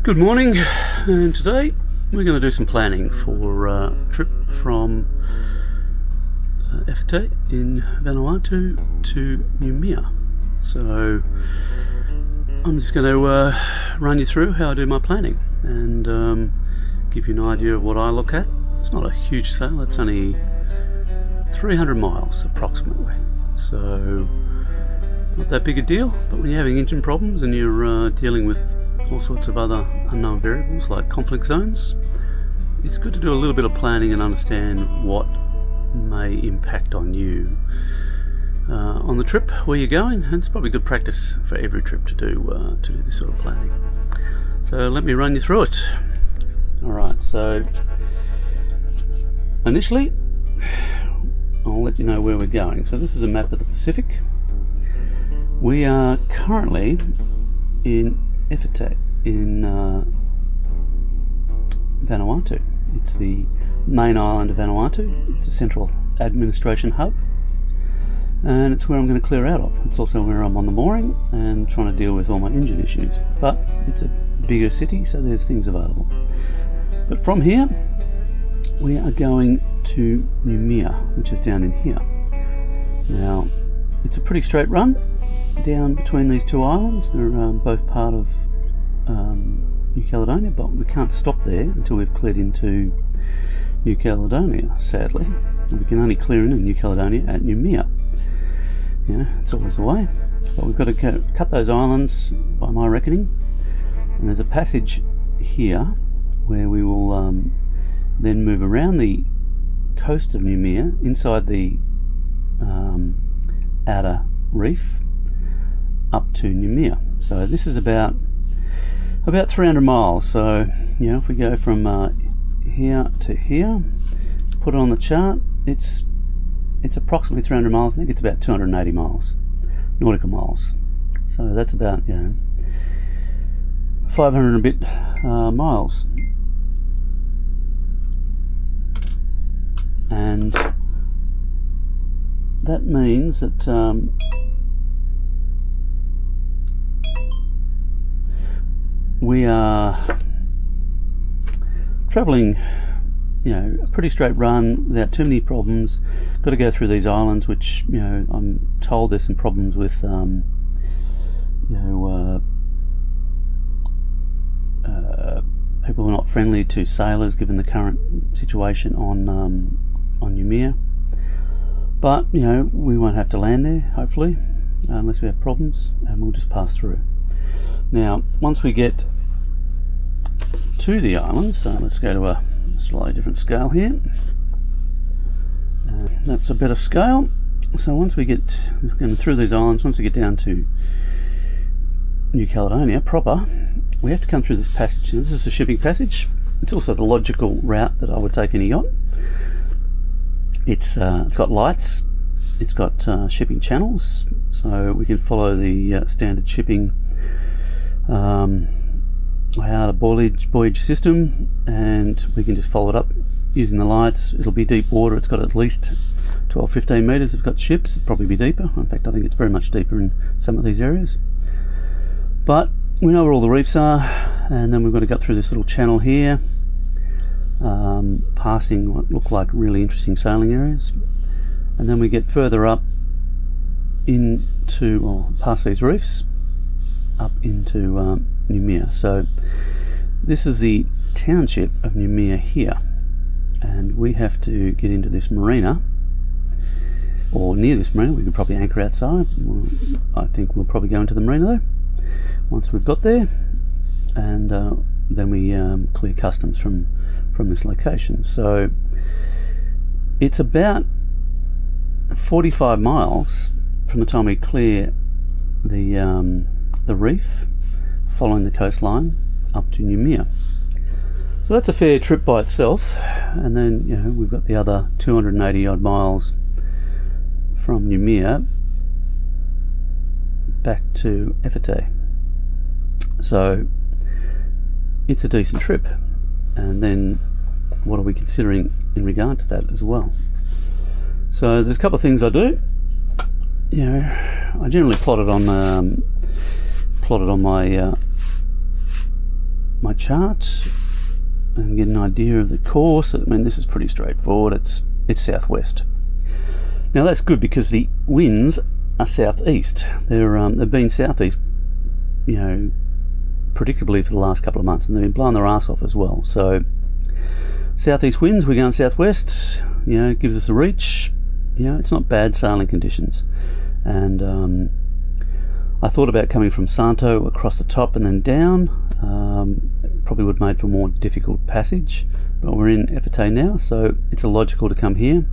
Good morning, and today we're going to do some planning for a trip from Efete in Vanuatu to Noumea. So I'm just going to run you through how I do my planning and give you an idea of what I look at. It's not a huge sail, it's only 300 miles approximately, so not that big a deal. But when you're having engine problems and you're dealing with all sorts of other unknown variables like conflict zones, it's good to do a little bit of planning and understand what may impact on you on the trip where you're going. And it's probably good practice for every trip to do this sort of planning. So let me run you through it. Alright, so initially I'll let you know where we're going. So this is a map of the Pacific. We are currently in Efete in Vanuatu. It's the main island of Vanuatu. It's a central administration hub, and it's where I'm going to clear out of. It's also where I'm on the mooring and trying to deal with all my engine issues. But it's a bigger city, so there's things available. But from here we are going to Noumea, which is down in here. Now it's a pretty straight run down between these two islands. They're both part of New Caledonia, but we can't stop there until we've cleared into New Caledonia, sadly. And we can only clear in New Caledonia at Noumea. It's always the way. But we've got to cut those islands by my reckoning. And there's a passage here where we will then move around the coast of Noumea inside the outer reef up to Noumea. So this is about 300 miles. So if we go from here to here, put it on the chart, it's approximately 300 miles. I think it's about 280 miles nautical miles. So that's about 500 and a bit miles. And that means that we are travelling a pretty straight run without too many problems. Got to go through these islands, which I'm told there's some problems with people who are not friendly to sailors given the current situation on Noumea. But we won't have to land there, hopefully, unless we have problems, and we'll just pass through. Now once we get to the islands, let's go to a slightly different scale here. That's a better scale. So once we get through these islands, once we get down to New Caledonia proper, we have to come through this passage. Now, this is a shipping passage. It's also the logical route that I would take in a yacht. It's got lights, it's got shipping channels, so we can follow the standard shipping voyage system, and we can just follow it up using the lights. It'll be deep water. It's got at least 12-15 metres. It's got ships. It'll probably be deeper. In fact, I think it's very much deeper in some of these areas. But we know where all the reefs are, and then we've got to go through this little channel here, passing what look like really interesting sailing areas, and then we get further up past these reefs up into Noumea. So this is the township of Noumea here, and we have to get into this marina, or near this marina. We could probably anchor outside. I think we'll probably go into the marina though once we've got there, and then we clear customs from this location. So it's about 45 miles from the time we clear the reef following the coastline up to Noumea. So that's a fair trip by itself, and then we've got the other 280 odd miles from Noumea back to Efete. So it's a decent trip. And then what are we considering in regard to that as well? So there's a couple of things I do. I generally plot it on my my chart and get an idea of the course. I mean, this is pretty straightforward. It's southwest. Now that's good because the winds are southeast. They've been southeast, predictably for the last couple of months, and they've been blowing their ass off as well. So southeast winds, we're going southwest. Gives us a reach. It's not bad sailing conditions. And I thought about coming from Santo across the top and then down. Probably would have made for more difficult passage, but we're in Efete now, so it's illogical to come here.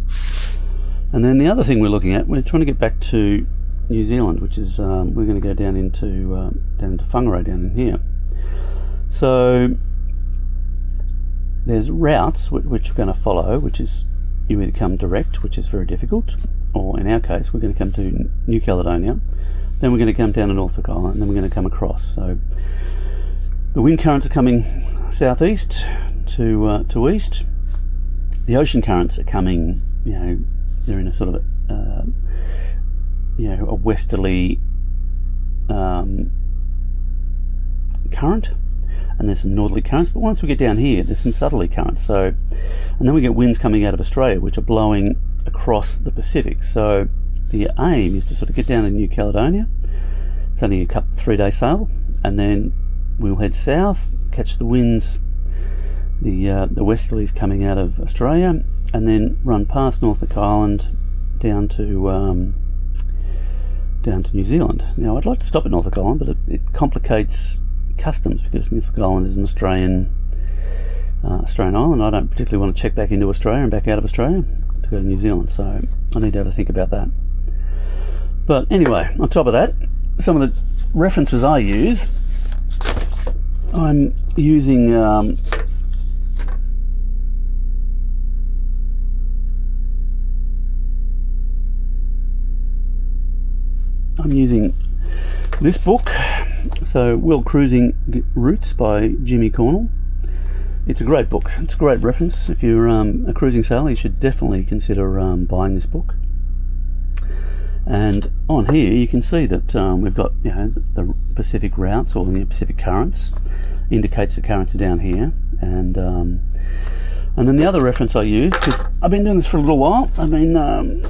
And then the other thing we're looking at, we're trying to get back to New Zealand, which is we're going to go down into Whangarei down in here. So there's routes which we're going to follow, which is you either come direct, which is very difficult, or in our case we're going to come to New Caledonia, then we're going to come down to Norfolk Island, and then we're going to come across. So the wind currents are coming southeast to east. The ocean currents are coming, they're in a sort of a westerly current, and there's some northerly currents, but once we get down here there's some southerly currents. So, and then we get winds coming out of Australia which are blowing across the Pacific. So the aim is to sort of get down to New Caledonia. It's only a 3-day sail, and then we'll head south, catch the winds, the westerlies coming out of Australia, and then run past Norfolk Island down to New Zealand. Now I'd like to stop at Norfolk Island, but it complicates customs because Norfolk Island is an Australian island. I don't particularly want to check back into Australia and back out of Australia to go to New Zealand, so I need to have a think about that. But anyway, on top of that, some of the references I use, I'm using this book, so World Cruising Routes by Jimmy Cornell. It's a great book. It's a great reference. If you're a cruising sailor, you should definitely consider buying this book. And on here you can see that we've got the Pacific routes, or the Pacific currents, indicates the currents are down here, and then the other reference I use, because I've been doing this for a little while, I've been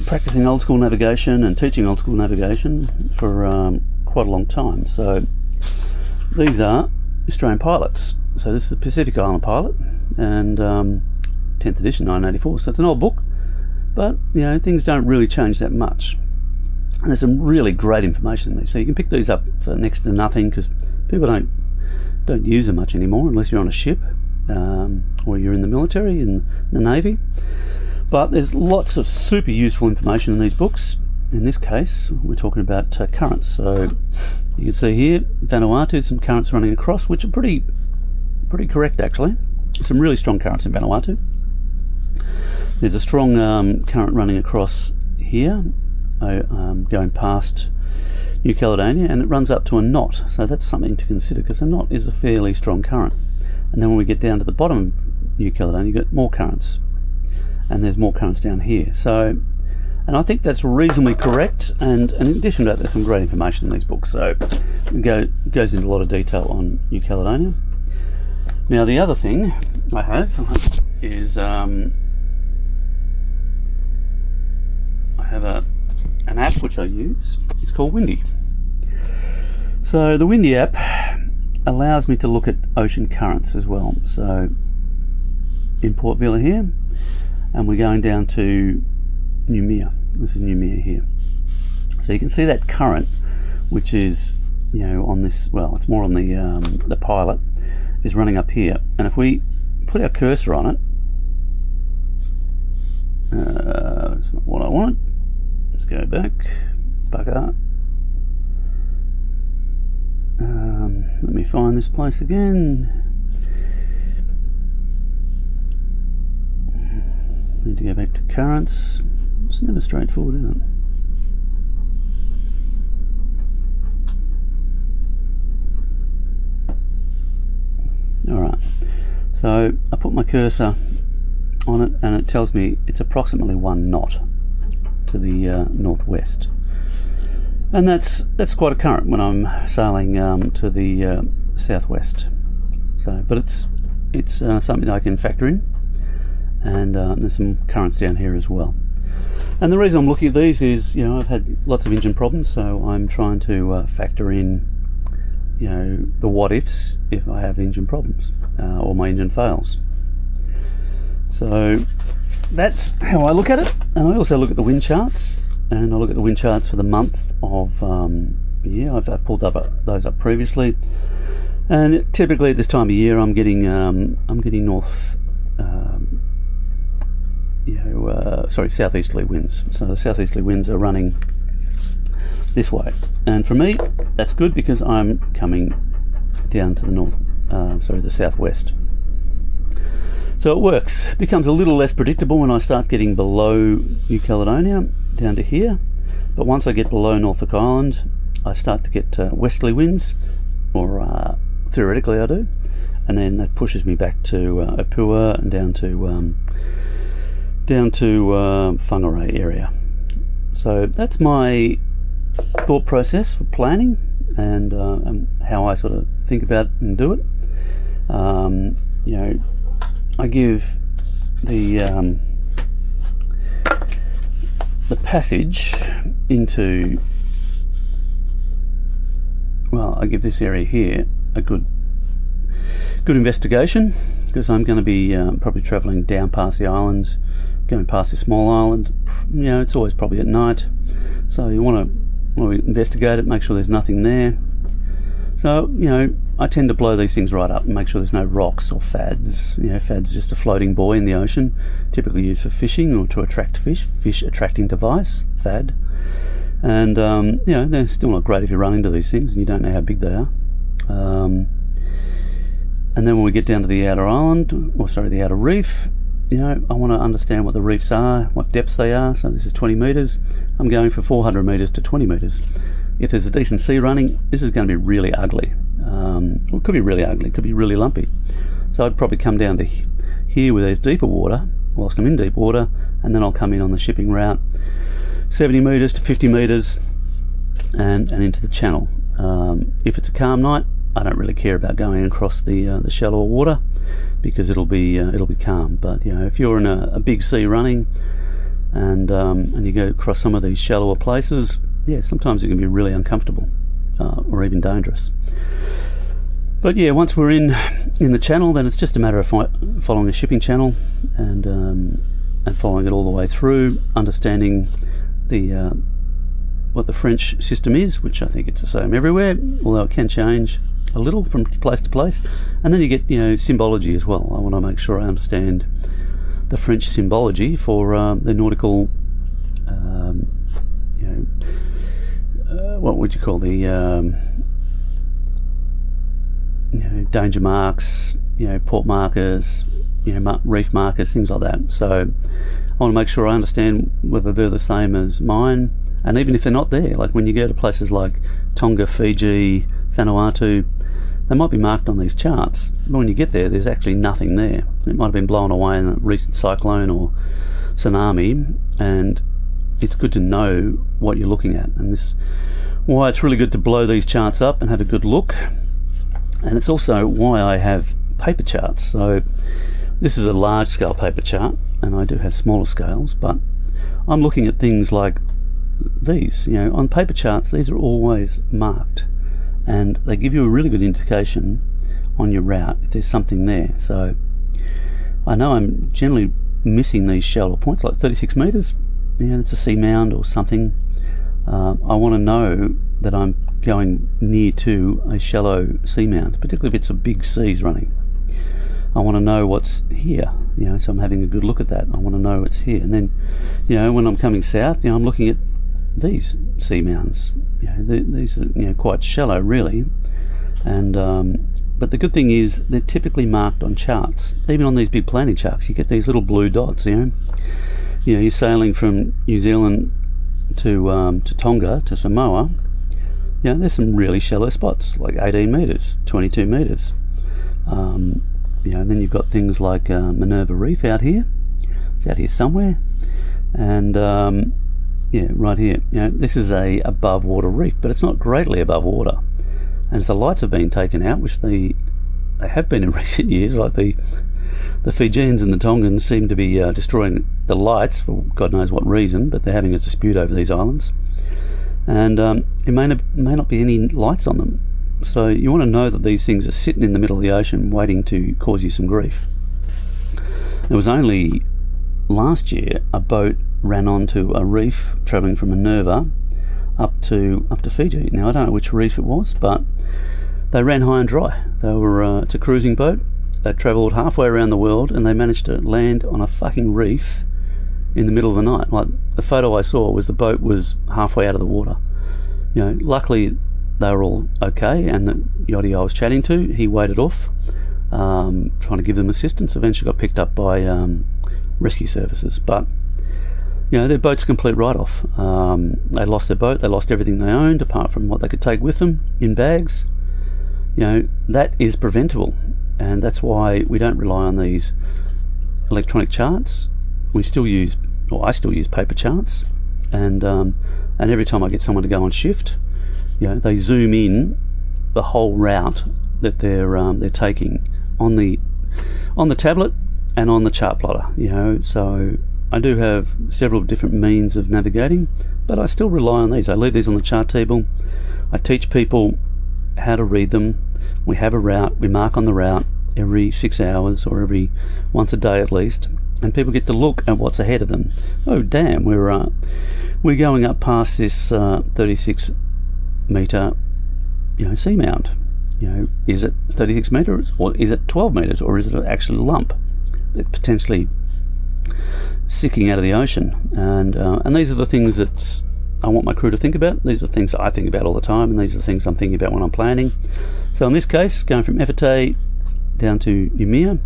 practicing old school navigation and teaching old school navigation for quite a long time. So these are Australian pilots. So this is the Pacific Island pilot, and 10th edition 1984. So it's an old book, but things don't really change that much. And there's some really great information in these. So you can pick these up for next to nothing because people don't use them much anymore unless you're on a ship or you're in the military, in the Navy. But there's lots of super useful information in these books. In this case, we're talking about currents. So you can see here, Vanuatu, some currents running across, which are pretty correct actually. Some really strong currents in Vanuatu. There's a strong current running across here, going past New Caledonia, and it runs up to a knot. So that's something to consider, because a knot is a fairly strong current. And then when we get down to the bottom of New Caledonia, you get more currents. And there's more currents down here. So, and I think that's reasonably correct, and in addition to that there's some great information in these books, so it goes into a lot of detail on New Caledonia. Now the other thing I have is I have an app which I use. It's called Windy. So the Windy app allows me to look at ocean currents as well. So in Port Vila here, and we're going down to Noumea. This is Noumea here. So you can see that current, which is on this, well, it's more on the pilot, is running up here. And if we put our cursor on it, it's not what I want. Let's go back. Bugger. Let me find this place again. Need to go back to currents. It's never straightforward, is it? Alright, so I put my cursor on it and it tells me it's approximately 1 knot to the northwest. And that's quite a current when I'm sailing to the southwest. So, but it's something I can factor in, and there's some currents down here as well. And the reason I'm looking at these is, I've had lots of engine problems, so I'm trying to factor in, the what ifs if I have engine problems or my engine fails. So that's how I look at it. And I also look at the wind charts, and I look at the wind charts for the month of I've pulled those up previously. And typically at this time of year, I'm getting north, southeasterly winds. So the southeasterly winds are running this way, and for me, that's good because I'm coming down to the southwest. So it works. It becomes a little less predictable when I start getting below New Caledonia down to here. But once I get below Norfolk Island, I start to get westerly winds, or theoretically I do, and then that pushes me back to Apua and down to Whangarei area. So that's my thought process for planning, and how I sort of think about it and do it. I give the passage into, I give this area here a good investigation, because I'm going to be probably travelling down past the islands, going past this small island. It's always probably at night, so you want to investigate it, make sure there's nothing there. So I tend to blow these things right up and make sure there's no rocks or fads. Fads just a floating buoy in the ocean, typically used for fishing or to attract fish attracting device, fad. And they're still not great if you run into these things and you don't know how big they are. And then when we get down to the outer island, the outer reef, I want to understand what the reefs are, what depths they are. So this is 20 metres. I'm going for 400 metres to 20 metres. If there's a decent sea running, this is going to be really ugly. It could be really ugly, it could be really lumpy. So I'd probably come down to here where there's deeper water, whilst I'm in deep water, and then I'll come in on the shipping route, 70 metres to 50 metres, and into the channel. If it's a calm night, I don't really care about going across the shallower water, because it'll be calm. But if you're in a big sea running, and you go across some of these shallower places, sometimes it can be really uncomfortable, or even dangerous. But once we're in the channel, then it's just a matter of following the shipping channel and following it all the way through, understanding what the French system is, which I think it's the same everywhere, although it can change a little from place to place. And then you get symbology as well. I want to make sure I understand the French symbology for the nautical, what would you call the danger marks, port markers, reef markers, things like that. So I want to make sure I understand whether they're the same as mine, and even if they're not there, like when you go to places like Tonga, Fiji, Vanuatu, they might be marked on these charts, but when you get there, there's actually nothing there. It might have been blown away in a recent cyclone or tsunami, and it's good to know what you're looking at. And this why it's really good to blow these charts up and have a good look. And it's also why I have paper charts. So this is a large scale paper chart, and I do have smaller scales, but I'm looking at things like these. On paper charts, these are always marked, and they give you a really good indication on your route if there's something there. So I know I'm generally missing these shallow points, like 36 metres. It's a sea mound or something. I want to know that I'm going near to a shallow seamount, particularly if it's a big seas running. I want to know what's here, so I'm having a good look at that. I want to know it's here. And then, when I'm coming south, I'm looking at these seamounts. These are quite shallow, really. And but the good thing is they're typically marked on charts. Even on these big planning charts, you get these little blue dots. You're sailing from New Zealand to Tonga, to Samoa. There's some really shallow spots, like 18 metres, 22 metres. And then you've got things like Minerva Reef out here. It's out here somewhere. And right here. This is a above water reef, but it's not greatly above water. And if the lights have been taken out, which they have been in recent years, like the Fijians and the Tongans seem to be destroying the lights for God knows what reason, but they're having a dispute over these islands. And it may not be any lights on them. So you want to know that these things are sitting in the middle of the ocean waiting to cause you some grief. It was only last year a boat ran onto a reef travelling from Minerva up to Fiji. Now I don't know which reef it was, but they ran high and dry. It's a cruising boat. They travelled halfway around the world and they managed to land on a fucking reef in the middle of the night. Like, the photo I saw was the boat was halfway out of the water. You know, luckily they were all okay, and the yachty I was chatting to, he waded off, trying to give them assistance. Eventually got picked up by rescue services, but you know, their boat's a complete write-off. They lost their boat, they lost everything they owned apart from what they could take with them in bags. You know, that is preventable, and that's why we don't rely on these electronic charts. I still use paper charts, and every time I get someone to go on shift, you know, they zoom in the whole route that they're taking on the tablet and on the chart plotter. You know, so I do have several different means of navigating, but I still rely on these. I leave these on the chart table. I teach people how to read them. We have a route, we mark on the route every 6 hours or every once a day at least, and people get to look at what's ahead of them. Oh damn, we're going up past this 36 metre, you know, seamount. You know, is it 36 metres or is it 12 metres or is it actually a lump that's potentially sticking out of the ocean? And these are the things that I want my crew to think about. These are the things that I think about all the time, and these are the things I'm thinking about when I'm planning. So in this case, going from Efete down to Noumea,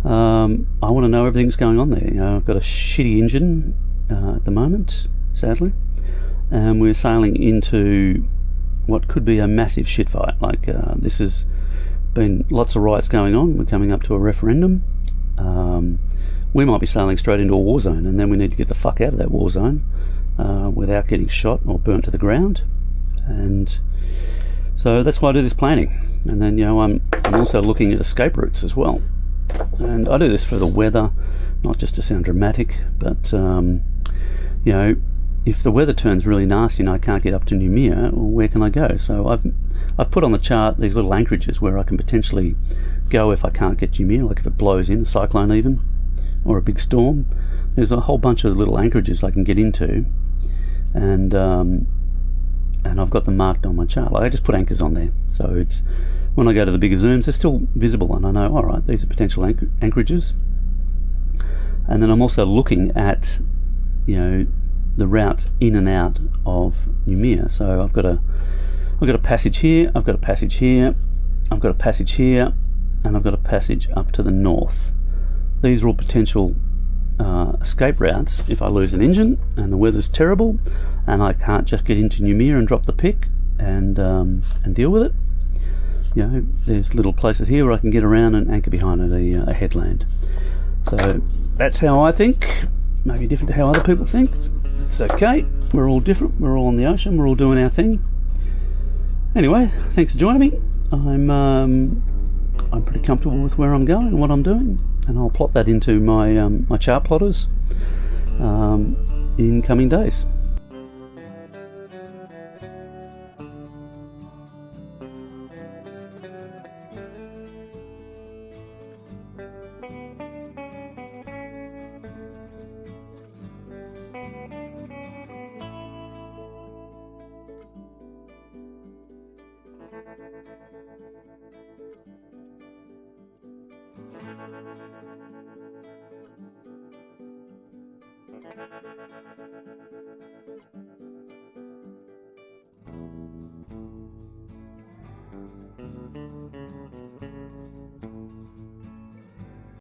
I want to know everything's going on there. You know, I've got a shitty engine at the moment, sadly, and we're sailing into what could be a massive shit fight. Like, this has been lots of riots going on. We're coming up to a referendum. We might be sailing straight into a war zone, and then we need to get the fuck out of that war zone without getting shot or burnt to the ground. And so that's why I do this planning. And then, you know, I'm also looking at escape routes as well. And I do this for the weather, not just to sound dramatic, but you know, if the weather turns really nasty and I can't get up to Noumea, well, where can I go? So I've put on the chart these little anchorages where I can potentially go if I can't get to Noumea, like if it blows in, a cyclone even, or a big storm. There's a whole bunch of little anchorages I can get into, and I've got them marked on my chart. Like, I just put anchors on there, so it's when I go to the bigger zooms, they're still visible, and I know, all right, these are potential anchorages. And then I'm also looking at, you know, the routes in and out of Noumea. So I've got a passage here, I've got a passage here, I've got a passage here, and I've got a passage up to the north. These are all potential escape routes if I lose an engine and the weather's terrible and I can't just get into Noumea and drop the pick and deal with it. You know, there's little places here where I can get around and anchor behind a headland. So that's how I think. Maybe different to how other people think. It's okay. We're all different. We're all on the ocean. We're all doing our thing. Anyway, thanks for joining me. I'm pretty comfortable with where I'm going and what I'm doing, and I'll plot that into my my chart plotters in coming days.